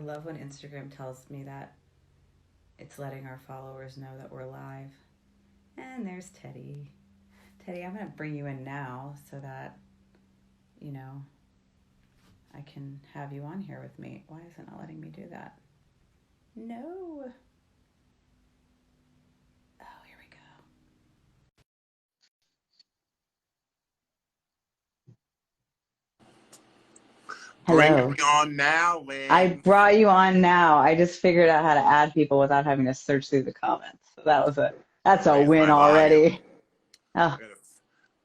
love when Instagram tells me that it's letting our followers know that we're live. And there's Teddy. Teddy, I'm going to bring you in now so that, you know, I can have you on here with me. Why is it not letting me do that? No. Oh, here we go. Bring Hello. me on now, I Lynn. brought you on now. I just figured out how to add people without having to search through the comments. So that's a Raise win my volume. already. Oh,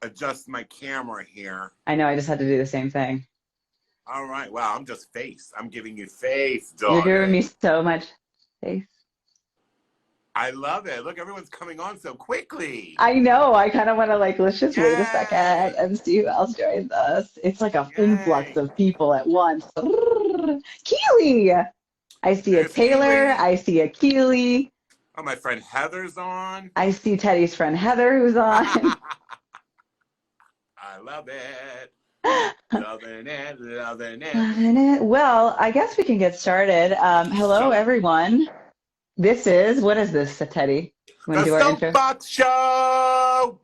Adjust my camera here. I know. I just had to do the same thing. All right. Wow, I'm just face. I'm giving you face, You're giving me darling. so much space. I love it. Look, everyone's coming on so quickly. I know. I kind of want to let's just wait a second Yay! and see who else joins us. It's like an influx Yay! of people at once. Keely! I see a There's Taylor. Keely. I see a Keely. Oh, my friend Heather's on. I see Teddy's friend Heather who's on. I love it. Loving it, loving it. Loving it. Well, I guess we can get started. Hello, So, everyone. What is this, Teddy? You want the to do our intro? SOAPBOX Show!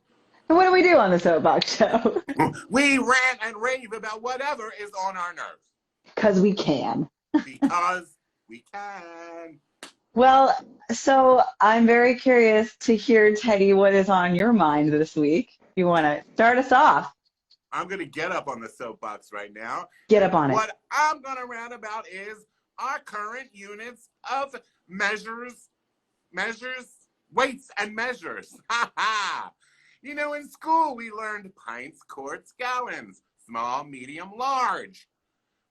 And what do we do on the SOAPBOX Show? We rant and rave about whatever is on our nerves. Because we can. Because we can. Well, so I'm very curious to hear, Teddy, what is on your mind this week. You want to start us off? I'm going to get up on the soapbox right now. Get up on it. What I'm going to rant about is our current units of measures, weights and measures. Ha ha. You know, in school we learned pints, quarts, gallons, small, medium, large.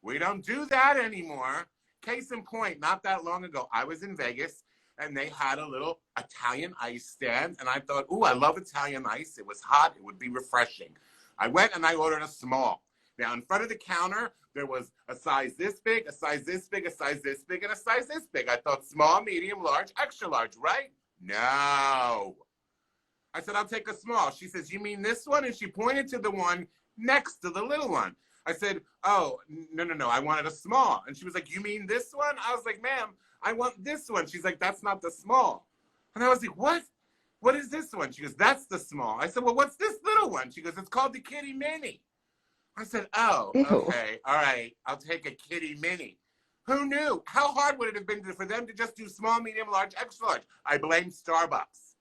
We don't do that anymore. Case in point, not that long ago, I was in Vegas and they had a little Italian ice stand. And I thought, ooh, I love Italian ice. It was hot. It would be refreshing. I went and I ordered a small. Now, in front of the counter, there was a size this big, a size this big, a size this big, and a size this big. I thought small, medium, large, extra large, right? No. I said, I'll take a small. She says, you mean this one? And she pointed to the one next to the little one. I said, oh, no, I wanted a small. And she was like, you mean this one? I was like, ma'am, I want this one. She's like, that's not the small. And I was like, what? What is this one? She goes, that's the small. I said, well, what's this little one? She goes, it's called the Kitty Mini. I said, oh, Ew. okay, all right, I'll take a Kitty Mini. Who knew? How hard would it have been for them to just do small, medium, large, extra large? I blame Starbucks.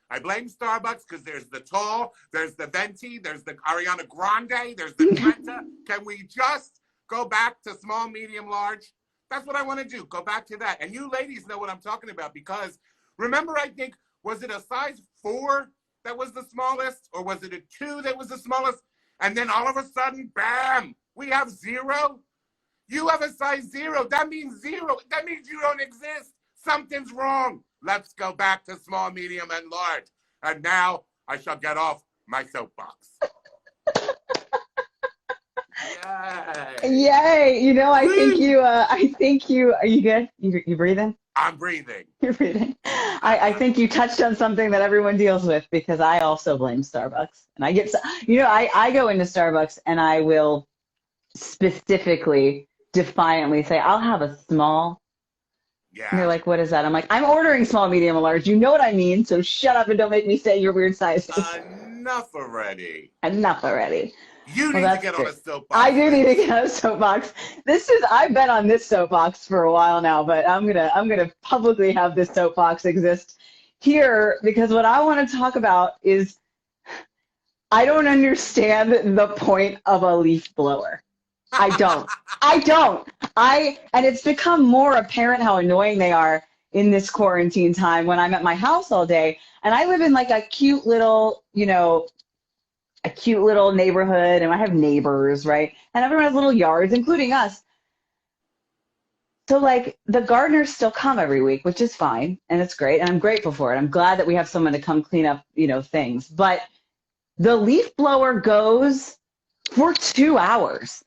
I blame Starbucks because there's the tall, there's the venti, there's the Ariana Grande, there's the Trenta. Can we just go back to small, medium, large? That's what I want to do. Go back to that. And you ladies know what I'm talking about because remember, I think, was it a size 4 that was the smallest or was it a 2 that was the smallest? And then all of a sudden, bam, we have 0. You have a size 0. That means 0. That means you don't exist. Something's wrong. Let's go back to small, medium, and large. And now I shall get off my soapbox. Yay. Yay. You know, I think you, are you good? You breathing? I'm breathing. You're breathing. I think you touched on something that everyone deals with because I also blame Starbucks. And I go into Starbucks and I will specifically, defiantly say, I'll have a small. Yeah. And they're like, what is that? I'm like, I'm ordering small, medium, and large. You know what I mean, so shut up and don't make me say your weird sizes. Enough already. Enough already. You need to get on a soapbox. I do need to get on a soapbox. I've been on this soapbox for a while now, but I'm gonna publicly have this soapbox exist here because what I want to talk about is I don't understand the point of a leaf blower. I don't. And it's become more apparent how annoying they are in this quarantine time when I'm at my house all day. And I live in like a cute little, neighborhood and I have neighbors, right? And everyone has little yards, including us. So like the gardeners still come every week, which is fine. And it's great. And I'm grateful for it. I'm glad that we have someone to come clean up, things. But the leaf blower goes for 2 hours.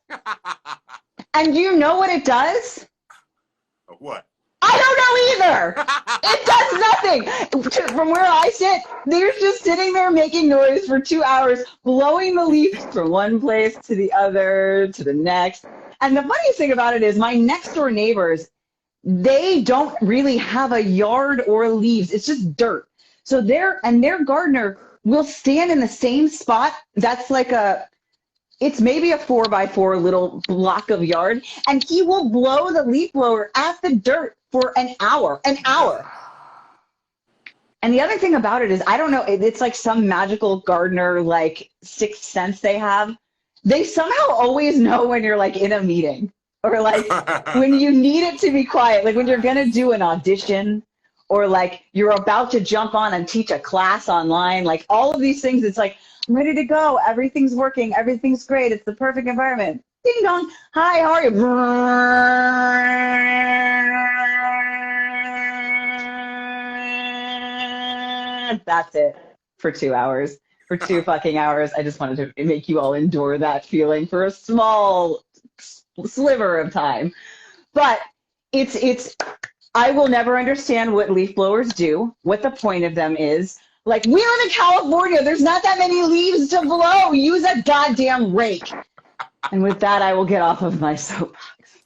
And you know what it does? What? I don't know either. It does nothing. From where I sit, they're just sitting there making noise for 2 hours, blowing the leaves from one place to the other, to the next. And the funniest thing about it is my next door neighbors, they don't really have a yard or leaves. It's just dirt. So their gardener will stand in the same spot. That's like it's maybe a 4x4 little block of yard, and he will blow the leaf blower at the dirt for an hour. An hour. And the other thing about it is, I don't know, it's like some magical gardener, like, sixth sense they have. They somehow always know when you're like in a meeting, or like when you need it to be quiet, like when you're going to do an audition, or like you're about to jump on and teach a class online, like all of these things. It's like, I'm ready to go. Everything's working. Everything's great. It's the perfect environment. Ding dong. Hi, how are you? That's it for 2 hours. For 2 fucking hours. I just wanted to make you all endure that feeling for a small sliver of time. But it's I will never understand what leaf blowers do, what the point of them is. Like, we live in California. There's not that many leaves to blow. Use a goddamn rake. And with that, I will get off of my soapbox.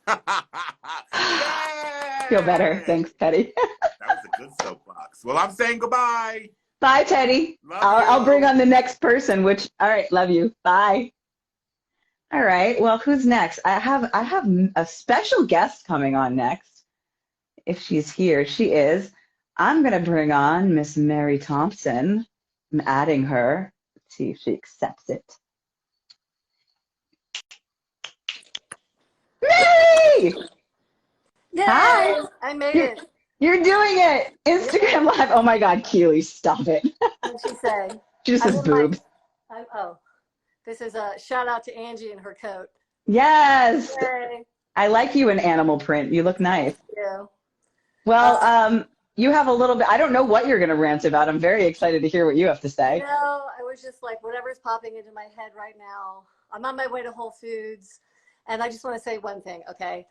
Feel better. Thanks, Teddy. That was a good soapbox. Well, I'm saying goodbye. Bye, Teddy. I'll bring on the next person, which, all right, love you. Bye. All right, well, who's next? I have a special guest coming on next. If she's here, she is. I'm going to bring on Miss Mary Thompson. I'm adding her. Let's see if she accepts it. Mary! Yay! Hi! I made it. You're doing it! Instagram Live. Oh my God, Keely, stop it. What'd she say? She just says boobs. This is a shout out to Angie and her coat. Yes! Yay. I like you in animal print. You look nice. Yeah. Well, you have a little bit, I don't know what you're going to rant about. I'm very excited to hear what you have to say. No, I was just like, whatever's popping into my head right now. I'm on my way to Whole Foods, and I just want to say one thing, okay?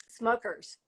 Smokers.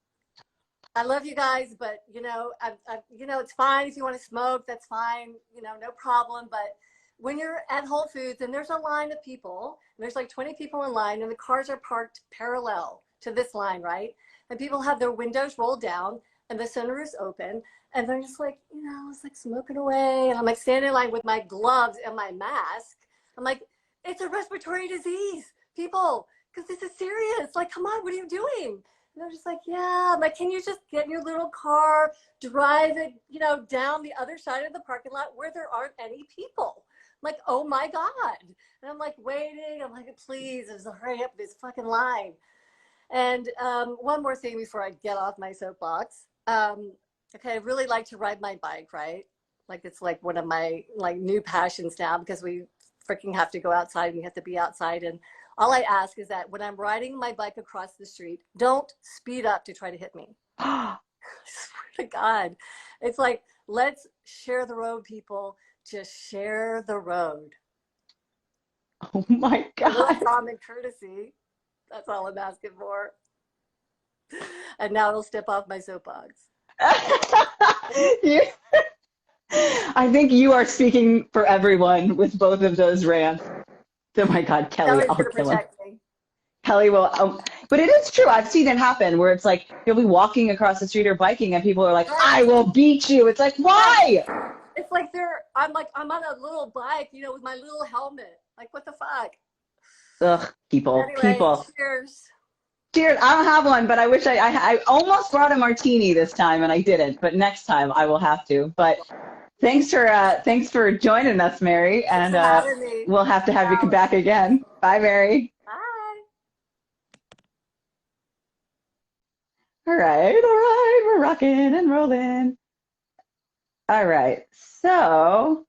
I love you guys, but you know, it's fine if you want to smoke. That's fine. You know, no problem. But when you're at Whole Foods and there's a line of people, and there's like 20 people in line, and the cars are parked parallel to this line, right? And people have their windows rolled down, and the sunroof's open, and they're just like, you know, it's like smoking away. And I'm like standing in line with my gloves and my mask. I'm like, it's a respiratory disease, people, because this is serious. Like, come on, what are you doing? And they're just like, yeah. I'm like, can you just get in your little car, drive it, you know, down the other side of the parking lot where there aren't any people? I'm like, oh my God. And I'm like waiting. I'm like, please, there's a hurry up this fucking line. And one more thing before I get off my soapbox. Okay, I really like to ride my bike, right? Like, it's like one of my like new passions now, because we freaking have to go outside and we have to be outside. And all I ask is that when I'm riding my bike across the street, don't speed up to try to hit me. I swear to God. It's like, let's share the road, people. Just share the road. Oh my God. A little common courtesy. That's all I'm asking for. And now it'll step off my soapbox. I think you are speaking for everyone with both of those rants. Oh my God, Kelly, I'll kill him. Kelly will, but it is true. I've seen it happen where it's like, you'll be walking across the street or biking and people are like, I will beat you. It's like, why? It's like I'm on a little bike, you know, with my little helmet. Like, what the fuck? Ugh, people. Cheers. Cheers. I don't have one, but I wish I almost brought a martini this time and I didn't, but next time I will have to. But thanks for joining us, Mary, and we'll have to have you come back again. Bye, Mary. Bye. All right, we're rocking and rolling. All right, so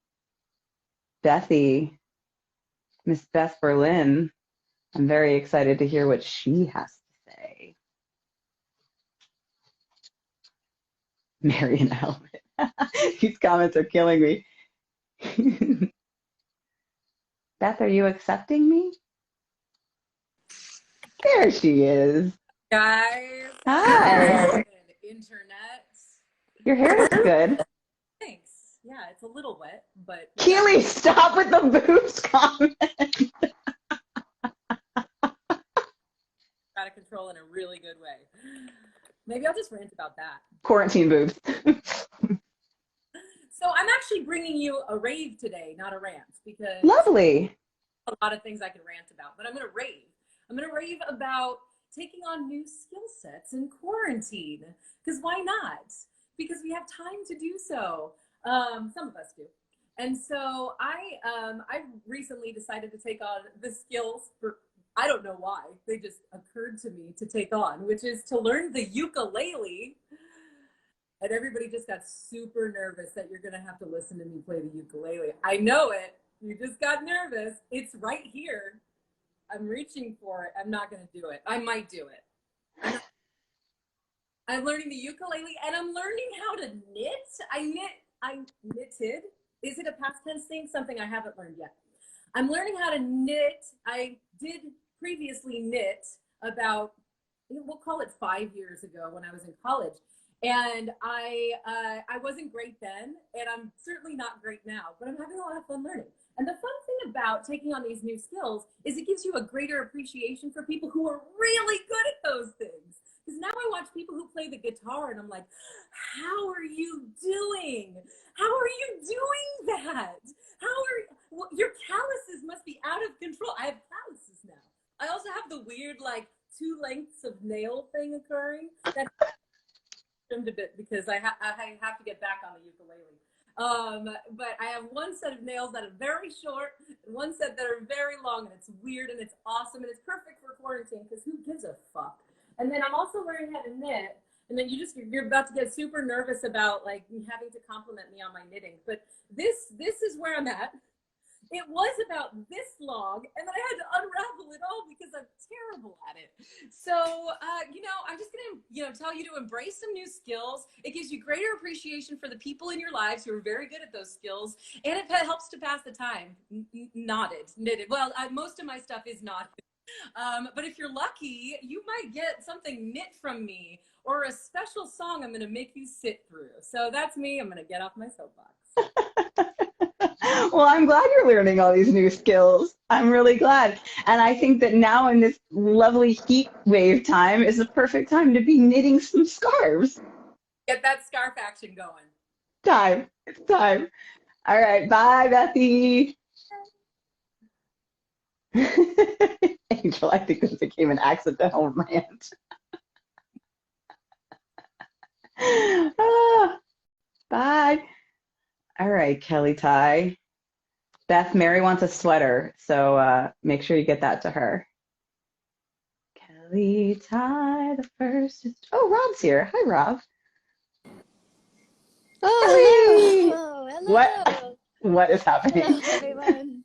Miss Beth Berlin, I'm very excited to hear what she has to say. Mary in a helmet. These comments are killing me. Beth, are you accepting me? There she is. Guys. Hi. Internet. Your hair looks good. Thanks. Yeah, it's a little wet, but. Keely, stop with the boobs comment. Out of control in a really good way. Maybe I'll just rant about that. Quarantine boobs. So I'm actually bringing you a rave today, not a rant, because Lovely. a lot of things I can rant about, but I'm going to rave. I'm going to rave about taking on new skill sets in quarantine. Because why not? Because we have time to do so. Some of us do. And so I recently decided to take on the skills for, I don't know why, they just occurred to me to take on, which is to learn the ukulele. And everybody just got super nervous that you're going to have to listen to me play the ukulele. I know it. You just got nervous. It's right here. I'm reaching for it. I'm not going to do it. I might do it. I'm learning the ukulele, and I'm learning how to knit. I knitted. Is it a past tense thing? Something I haven't learned yet. I'm learning how to knit. I did previously knit about, we'll call it 5 years ago when I was in college. And I wasn't great then, and I'm certainly not great now, but I'm having a lot of fun learning. And the fun thing about taking on these new skills is it gives you a greater appreciation for people who are really good at those things. Because now I watch people who play the guitar, and I'm like, how are you doing? How are you doing that? Your calluses must be out of control. I have calluses now. I also have the weird, like, 2 lengths of nail thing occurring. That's trimmed a bit because I have to get back on the ukulele. But I have 1 set of nails that are very short and 1 set that are very long, and it's weird and it's awesome and it's perfect for quarantine because who gives a fuck? And then I'm also learning how to knit. And then you're about to get super nervous about like having to compliment me on my knitting. But this is where I'm at. It was about this long, and then I had to unravel it all because I'm terrible at it. So, I'm just going to, tell you to embrace some new skills. It gives you greater appreciation for the people in your lives who are very good at those skills, and it helps to pass the time. Knitted. Well, most of my stuff is knotted. But if you're lucky, you might get something knit from me or a special song I'm going to make you sit through. So that's me. I'm going to get off my soapbox. Well, I'm glad you're learning all these new skills. I'm really glad. And I think that now in this lovely heat wave time is the perfect time to be knitting some scarves. Get that scarf action going. Time. It's time. All right. Bye, Bethy. Angel, I think this became an accidental rant. Bye. All right, Kelly Ty. Beth, Mary wants a sweater, so make sure you get that to her. Kelly Ty, the first is... Oh, Rob's here. Hi, Rob. Oh, hello. Hello. What is happening? Hello, everyone.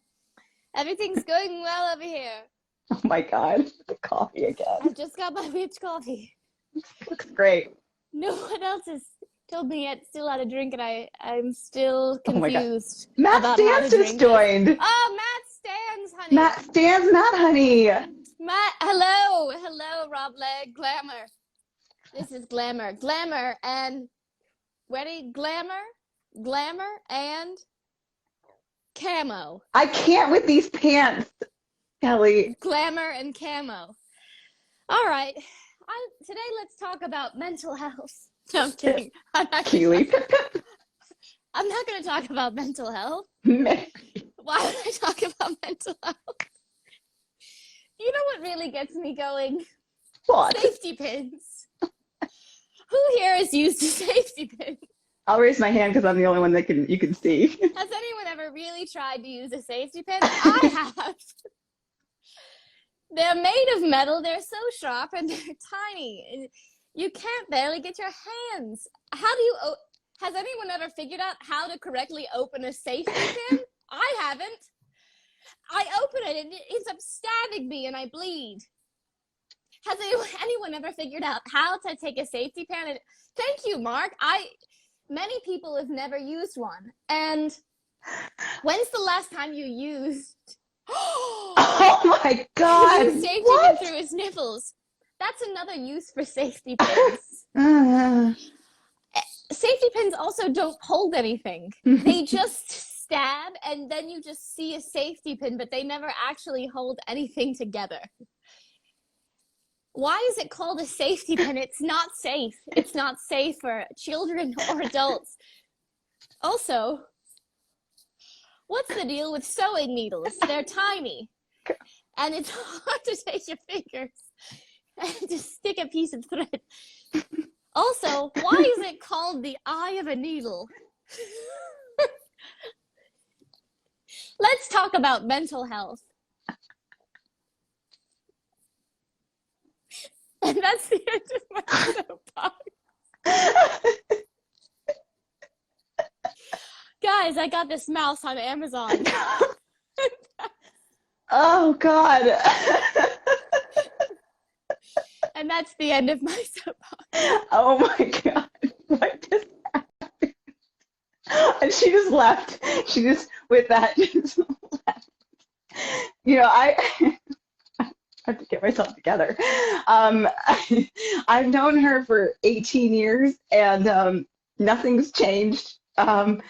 Everything's going well over here. Oh my God, the coffee again. I've just got my rich coffee. Looks great. No one else has told me yet still how to drink, and I'm still Oh my God. confused. Matt about how to Stans just drink. joined. Oh, Matt Stans, honey. Matt Stans, Matt, honey. Matt, hello. Hello, Rob Leg. Glamour. This is Glamour. Glamour and... Ready? Glamour and... Camo. I can't with these pants, Kelly. Glamour and camo. All right. Today let's talk about mental health. No, I'm kidding. Keely. I'm not going to talk about mental health. Mary. Why would I talk about mental health? You know what really gets me going? What? Safety pins. Who here has used a safety pin? I'll raise my hand because I'm the only one that you can see. Has anyone ever really tried to use a safety pin? I have. They're made of metal. They're so sharp and they're tiny. You can't barely get your hands. Has anyone ever figured out how to correctly open a safety pin? I haven't. I open it and it ends up stabbing me and I bleed. Has anyone ever figured out how to take a safety pin? Thank you, Mark. Many people have never used one. And when's the last time you used? Oh my God! Used safety pin through his nipples. That's another use for safety pins. Safety pins also don't hold anything. They just stab, and then you just see a safety pin, but they never actually hold anything together. Why is it called a safety pin? It's not safe. It's not safe for children or adults. Also, what's the deal with sewing needles? They're tiny. And it's hard to take your fingers and just stick a piece of thread. Also, why is it called the eye of a needle? Let's talk about mental health. And that's the end of my soapbox. Guys, I got this mouse on Amazon. Oh, God. And that's the end of my soapbox. Oh, my God. What just happened? And she just left. She just, with that, just left. You know, I have to get myself together. I've known her for 18 years, and nothing's changed. I'm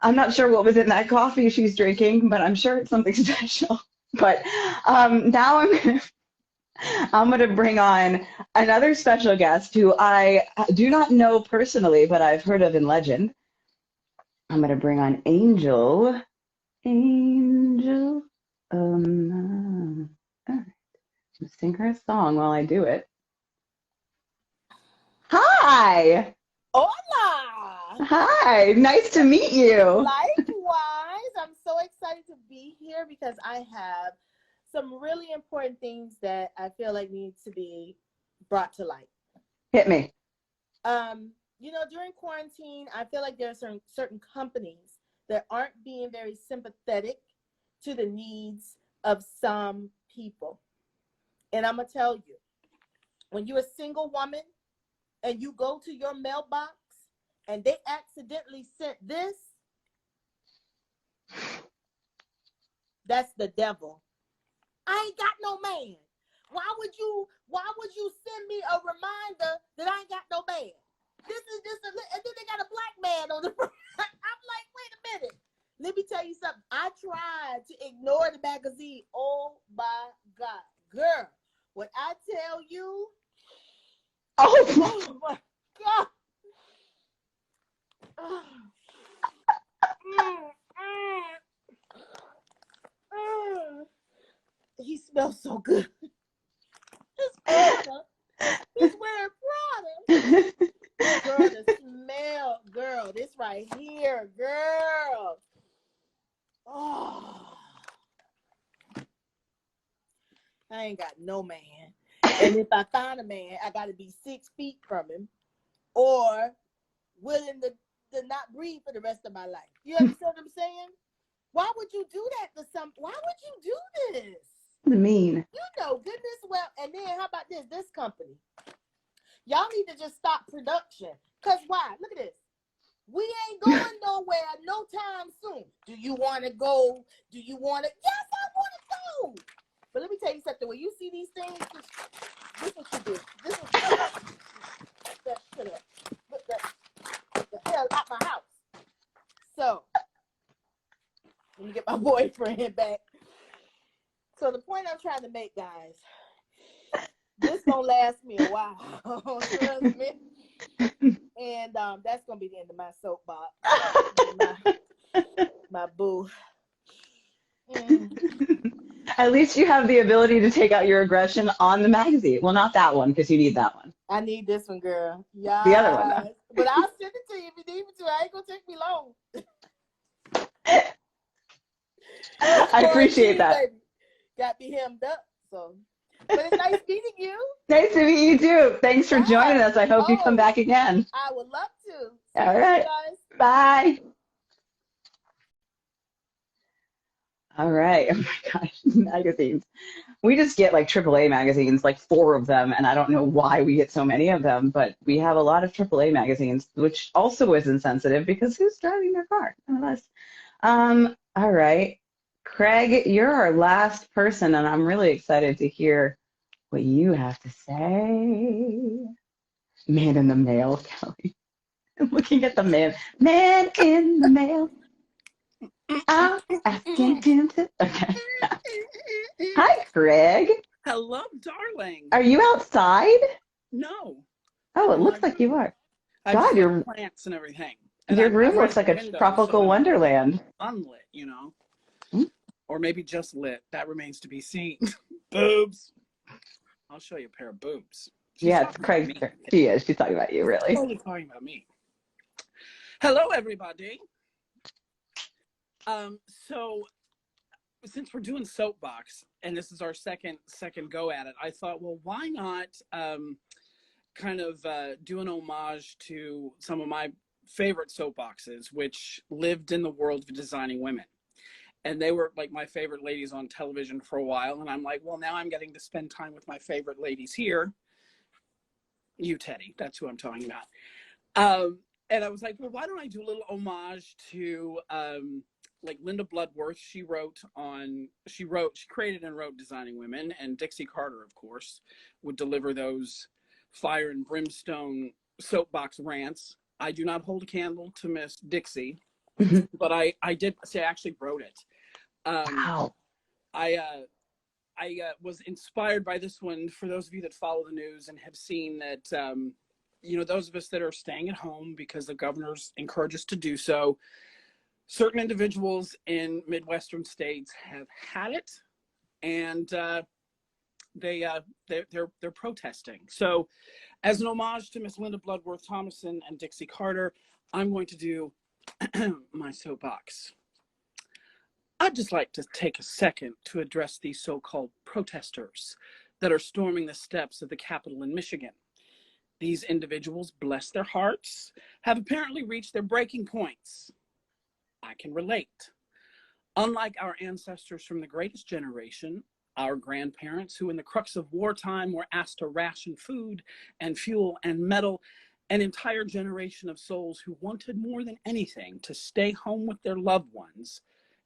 not sure what was in that coffee she's drinking, but I'm sure it's something special. But now I'm gonna bring on another special guest who I do not know personally, but I've heard of in legend. I'm gonna bring on Angel. Angel. All right. Sing her a song while I do it. Hi. Hola! Hi. Nice to meet you. Likewise, I'm so excited to be here because I have some really important things that I feel like need to be brought to light. Hit me. You know, during quarantine, I feel like there are certain companies that aren't being very sympathetic to the needs of some people. And I'm going to tell you, when you're a single woman and you go to your mailbox and they accidentally sent this, that's the devil. I ain't got no man. Why would you send me a reminder that I ain't got no man? This is just and then they got a black man on the front. I'm like, wait a minute. Let me tell you something. I tried to ignore the magazine. Oh my God. Girl, what I tell you, oh my God. He smells so good. He's wearing Prada. Girl, the smell, girl, this right here, girl. Oh, I ain't got no man. And if I find a man, I got to be 6 feet from him or willing to not breathe for the rest of my life. You understand what I'm saying? Why would you do that to why would you do this? Mean. You know, goodness well. And then how about this company? Y'all need to just stop production. Because why? Look at this. We ain't going nowhere no time soon. Do you want to go? Do you want to? Yes, I want to go. But let me tell you something. When you see these things, this is what you do. This is what the hell out my house. So, let me get my boyfriend back. So the point I'm trying to make, guys, this gonna last me a while. Trust me. And that's gonna be the end of my soapbox. my boo. At least you have the ability to take out your aggression on the magazine. Well, not that one, because you need that one. I need this one, girl. Yeah. The other one, though. But I'll send it to you if you need me to. I ain't gonna take me long. I appreciate that. Baby. Got me hemmed up, so. But it's nice meeting you. Nice to meet you too. Thanks for joining us. I hope you come back again. I would love to. All right. Bye. All right. Oh my gosh, magazines. We just get like AAA magazines, like 4 of them, and I don't know why we get so many of them, but we have a lot of AAA magazines, which also is insensitive because who's driving their car? None of us. All right. Craig, you're our last person, and I'm really excited to hear what you have to say. Man in the mail, Kelly. I'm looking at the man. Man in the mail. I'm asking him to. Okay. Hi, Craig. Hello, darling. Are you outside? No, Oh, I'm it in my looks like you room. are. I have God, just like your plants and everything. And your I'm room right looks at the like a window, so tropical I'm wonderland. unlit, you know? Hmm? Or maybe just lit. That remains to be seen. Boobs. I'll show you a pair of boobs. She's Yeah, it's talking about Craig's me. turn. She is. She's talking about you, She's really. totally talking about me. Hello, everybody. So since we're doing Soapbox, and this is our second go at it, I thought, well, why not do an homage to some of my favorite soapboxes, which lived in the world of designing women. And they were like my favorite ladies on television for a while. And I'm like, well, now I'm getting to spend time with my favorite ladies here. You, Teddy, that's who I'm talking about. And I was like, well, why don't I do a little homage to like Linda Bloodworth? She created and wrote Designing Women, and Dixie Carter, of course, would deliver those fire and brimstone soapbox rants. I do not hold a candle to Miss Dixie, but I did say I actually wrote it. Wow. I was inspired by this one. For those of you that follow the news and have seen that, those of us that are staying at home because the governors encourage us to do so, certain individuals in Midwestern states have had it, and they're protesting. So, as an homage to Miss Linda Bloodworth Thomason and Dixie Carter, I'm going to do my soapbox. I'd just like to take a second to address these so-called protesters that are storming the steps of the Capitol in Michigan. These individuals, bless their hearts, have apparently reached their breaking points. I can relate. Unlike our ancestors from the greatest generation, our grandparents who in the crux of wartime were asked to ration food and fuel and metal, an entire generation of souls who wanted more than anything to stay home with their loved ones.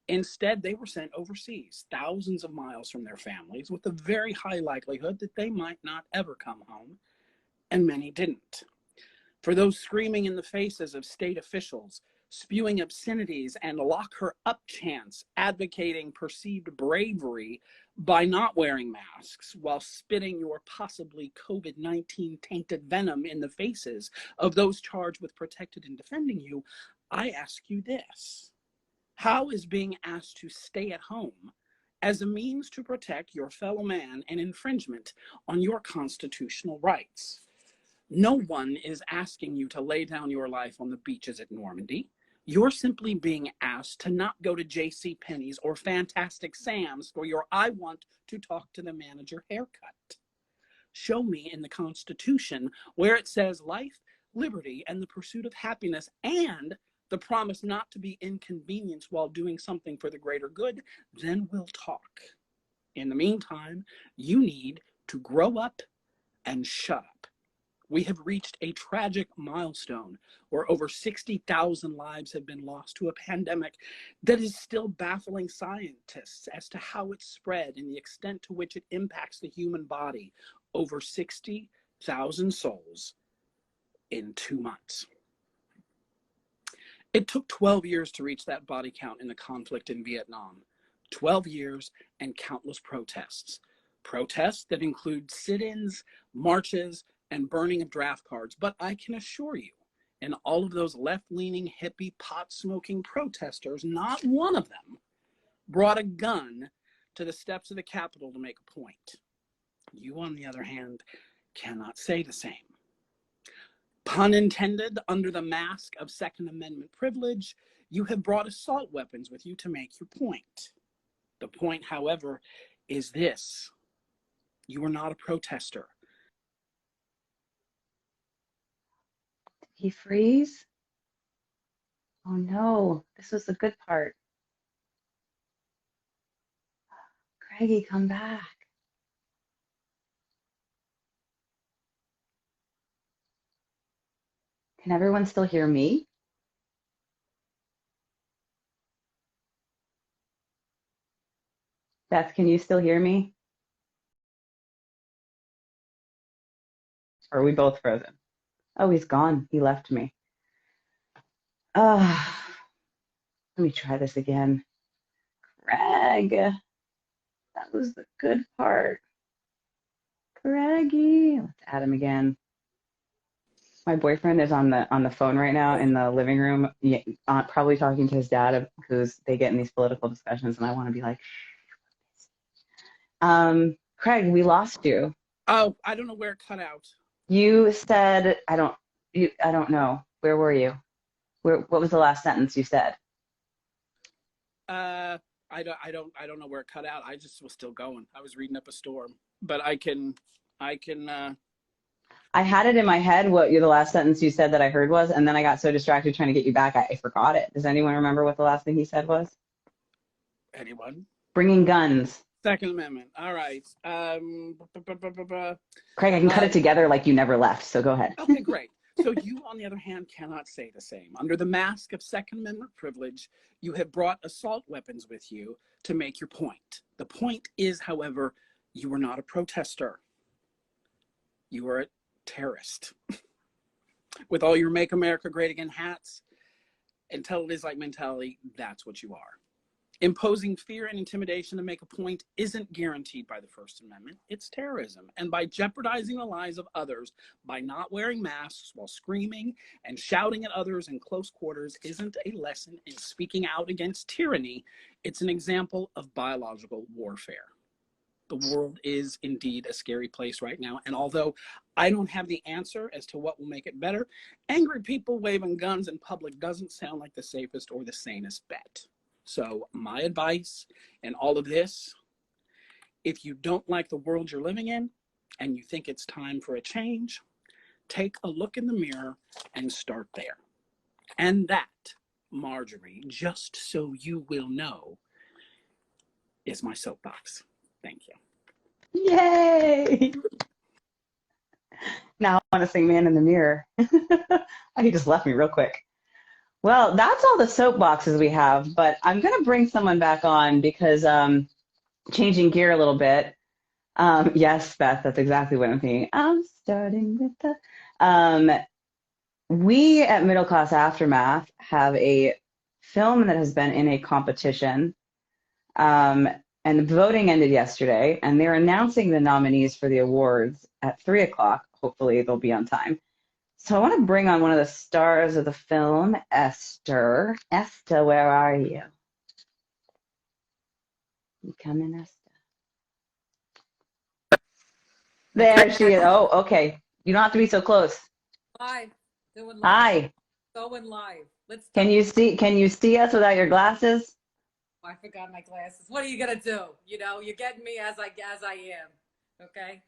Instead, they were sent overseas, thousands of miles from their families, with a very high likelihood that they might not ever come home, and many didn't. For those screaming in the faces of state officials, spewing obscenities and lock her up chants, advocating perceived bravery by not wearing masks while spitting your possibly COVID-19 tainted venom in the faces of those charged with protecting and defending you, I ask you this. How is being asked to stay at home as a means to protect your fellow man an infringement on your constitutional rights? No one is asking you to lay down your life on the beaches at Normandy. You're simply being asked to not go to J.C. Penney's or Fantastic Sam's for your I want to talk to the manager haircut. Show me in the Constitution where it says life, liberty, and the pursuit of happiness and the promise not to be inconvenienced while doing something for the greater good, then we'll talk. In the meantime, you need to grow up and shut up. We have reached a tragic milestone where over 60,000 lives have been lost to a pandemic that is still baffling scientists as to how it spread and the extent to which it impacts the human body. Over 60,000 souls in 2 months. It took 12 years to reach that body count in the conflict in Vietnam. 12 years and countless protests. Protests that include sit-ins, marches, and burning of draft cards. But I can assure you, in all of those left-leaning, hippie, pot-smoking protesters, not one of them brought a gun to the steps of the Capitol to make a point. You, on the other hand, cannot say the same. Pun intended, under the mask of Second Amendment privilege, you have brought assault weapons with you to make your point. The point, however, is this. You are not a protester. Did he freeze? Oh no, this was the good part. Craigie, come back. Can everyone still hear me? Beth, can you still hear me? Or are we both frozen? Oh, he's gone. He left me. Let me try this again. Craig, that was the good part. Craigie. Let's add him again. My boyfriend is on the phone right now in the living room, probably talking to his dad because they get in these political discussions, and I want to be like, Craig, we lost you. Oh, I don't know where it cut out. You said I don't know. Where were you? What was the last sentence you said? I don't know where it cut out. I just was still going. I was reading up a storm, but I can. I had it in my head what the last sentence you said that I heard was, and then I got so distracted trying to get you back, I forgot it. Does anyone remember what the last thing he said was? Anyone? Bringing guns. Second Amendment. All right. Craig, I can cut it together like you never left, so go ahead. Okay, great. So you, on the other hand, cannot say the same. Under the mask of Second Amendment privilege, you have brought assault weapons with you to make your point. The point is, however, you are not a protester. You are a terrorist. With all your Make America Great Again hats and tell it is like mentality, that's what you are. Imposing fear and intimidation to make a point isn't guaranteed by the First Amendment. It's terrorism. And by jeopardizing the lives of others by not wearing masks while screaming and shouting at others in close quarters isn't a lesson in speaking out against tyranny. It's an example of biological warfare. The world is indeed a scary place right now. And although I don't have the answer as to what will make it better, angry people waving guns in public doesn't sound like the safest or the sanest bet. So my advice in all of this, if you don't like the world you're living in and you think it's time for a change, take a look in the mirror and start there. And that, Marjorie, just so you will know, is my soapbox. Thank you. Yay! Now I want to sing Man in the Mirror. He just left me real quick. Well, that's all the soapboxes we have, but I'm going to bring someone back on because changing gear a little bit. Yes, Beth, that's exactly what I'm thinking. I'm starting with the... we at Middle Class Aftermath have a film that has been in a competition, and the voting ended yesterday, and they're announcing the nominees for the awards at 3 o'clock. Hopefully they'll be on time. So I want to bring on one of the stars of the film, Esther. Esther, where are you? You coming, Esther? There she is. Oh, okay. You don't have to be so close. Live. Doing live. Hi. Going live. Let's Can you see us without your glasses? I forgot my glasses. What are you gonna do? You know, you're getting me as I am. Okay.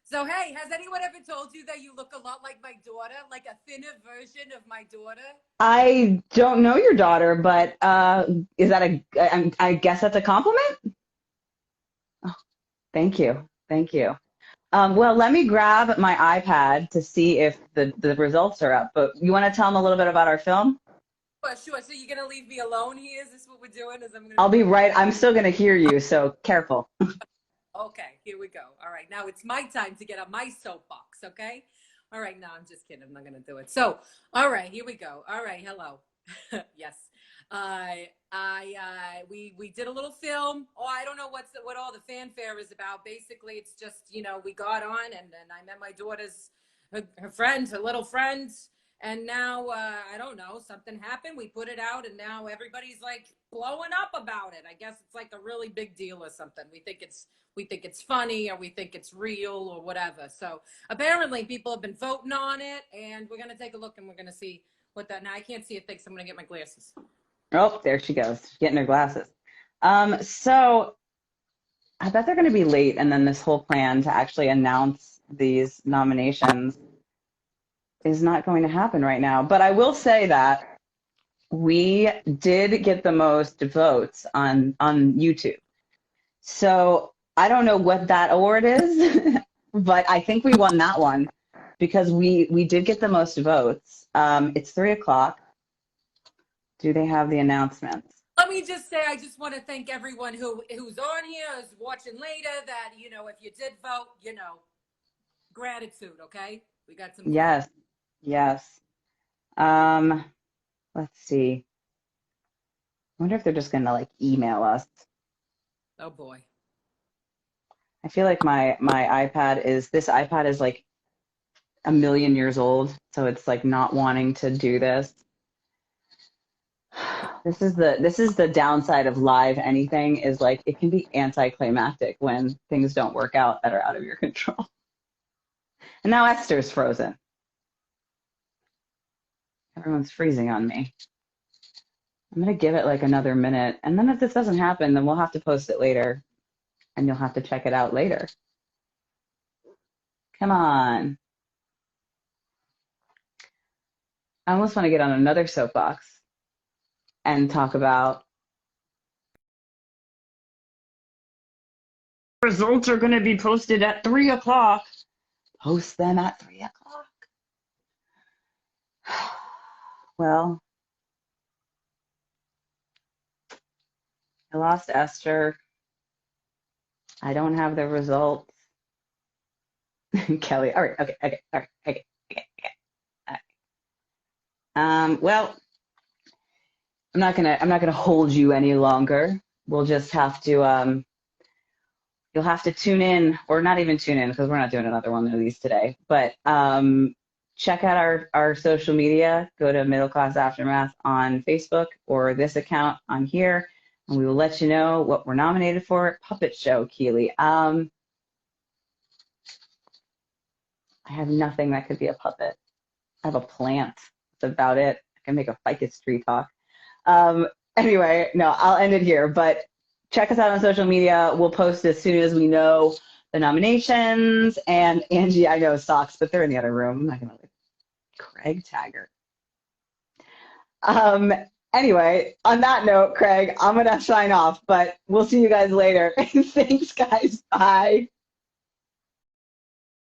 So hey, has anyone ever told you that you look a lot like my daughter, like a thinner version of my daughter? I don't know your daughter, but is that I guess that's a compliment? Oh, thank you. Thank you. Well, let me grab my iPad to see if the results are up. But you want to tell them a little bit about our film? Sure. So you're gonna leave me alone here? Is this what we're doing? I'll be right. I'm still gonna hear you, so careful. Okay, here we go. All right, now it's my time to get on my soapbox, okay? All right, no, I'm just kidding. I'm not going to do it. So, all right, here we go. All right, hello. Yes. We did a little film. Oh, I don't know what all the fanfare is about. Basically, it's just, you know, we got on and I met my daughter's, her friend, her little friend. And now, I don't know, something happened. We put it out and now everybody's like blowing up about it. I guess it's like a really big deal or something. We think it's funny or we think it's real or whatever. So apparently people have been voting on it and we're going to take a look and we're going to see what that, now I can't see a thing. So I'm going to get my glasses. Oh, there she goes, getting her glasses. So I bet they're going to be late. And then this whole plan to actually announce these nominations is not going to happen right now. But I will say that we did get the most votes on YouTube. So I don't know what that award is, but I think we won that one because we did get the most votes. It's 3 o'clock. Do they have the announcements? Let me just say, I just want to thank everyone who's on here, who's watching later, that, you know, if you did vote, you know, gratitude, okay? We got some. Yes. Yes. Let's see. I wonder if they're just going to like email us. Oh boy. I feel like this iPad is like a million years old, so it's like not wanting to do this. This is the downside of live anything, is like it can be anticlimactic when things don't work out that are out of your control. And now Esther's frozen. Everyone's freezing on me. I'm gonna give it like another minute, and then if this doesn't happen, then we'll have to post it later, and you'll have to check it out later. Come on. I almost want to get on another soapbox and talk about results are going to be posted at 3 o'clock. Post them at 3 o'clock. Well, I lost Esther. I don't have the results. Kelly. All right. Okay. All right. Okay. All right. Well, I'm not gonna hold you any longer. We'll just have to you'll have to tune in, or not even tune in, because we're not doing another one of these today. But check out our social media. Go to Middle Class Aftermath on Facebook or this account on here, and we will let you know what we're nominated for. Puppet Show, Keely. I have nothing that could be a puppet. I have a plant. That's about it. I can make a ficus tree talk. Anyway, no, I'll end it here. But check us out on social media. We'll post as soon as we know the nominations. And Angie, I know socks, but they're in the other room. I'm not gonna let Craig Taggart. Anyway, on that note, Craig, I'm gonna sign off. But we'll see you guys later. Thanks, guys. Bye.